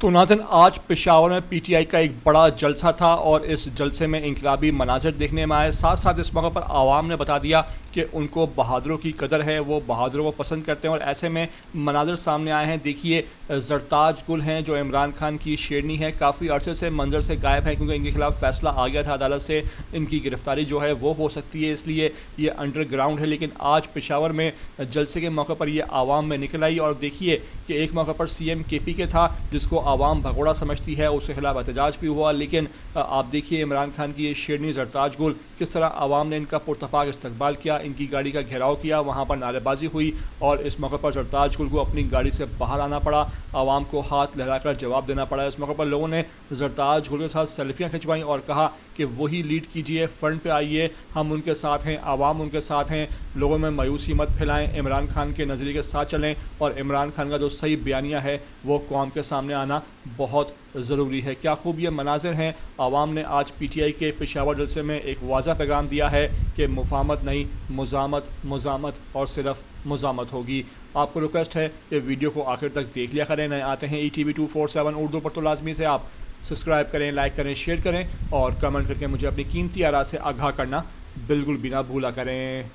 तो नाज़रीन, आज पेशावर में पीटीआई का एक बड़ा जलसा था और इस जलसे में इनकलाबी मनाज़िर देखने में आए। साथ साथ इस मौके पर आवाम ने बता दिया कि उनको बहादुरों की कदर है, वो बहादुरों को पसंद करते हैं और ऐसे में मनाज़िर सामने आए हैं। देखिए, ज़रताज गुल हैं जो इमरान खान की शेरनी है, काफ़ी अरसे से मंजर से गायब है क्योंकि इनके खिलाफ फैसला आ गया था अदालत से, इनकी गिरफ्तारी जो है वो हो सकती है, इसलिए ये अंडरग्राउंड है। लेकिन आज पेशावर में जलसे के मौके पर ये आवाम में निकल आई और देखिए कि एक मौके पर सीएम केपी के था जिसको आवाम भगोड़ा समझती है, उसके खिलाफ एहतजाज भी हुआ। लेकिन आप देखिए इमरान खान की ये शेरनी ज़रताज गुल किस तरह आवाम ने इनका पुरतपाक इस्तकबाल किया, इनकी गाड़ी का घेराव किया, वहाँ पर नारेबाजी हुई और इस मौके पर ज़रताज गुल को अपनी गाड़ी से बाहर आना पड़ा, आवाम को हाथ लहराकर जवाब देना पड़ा। इस मौके पर लोगों ने ज़रताज गुल के साथ सेल्फियाँ खिंचवाई और कहा कि वही लीड कीजिए, फ्रंट पे आइए, हम उनके साथ हैं, आवाम उनके साथ हैं, लोगों में मायूसी मत फैलाएं, इमरान खान के नज़रिए के साथ चलें और इमरान खान का जो सही बयानिया है वो कौम के सामने आना बहुत ज़रूरी है। क्या खूब ये मनाजिर हैं। आवाम ने आज पीटीआई के पेशावर जलसे में एक वाज़ा पैगाम दिया है कि मुफाहमत नहीं, मुज़ामत, मुज़ामत और सिर्फ मुज़ामत होगी। आपको रिक्वेस्ट है कि वीडियो को आखिर तक देख लिया करें। नए आते हैं ETV 247 उर्दू पर तो लाजमी से आप सब्सक्राइब करें, लाइक करें, शेयर करें और कमेंट करके मुझे अपनी कीमती आरा से आगाह करना बिल्कुल भी ना भूला करें।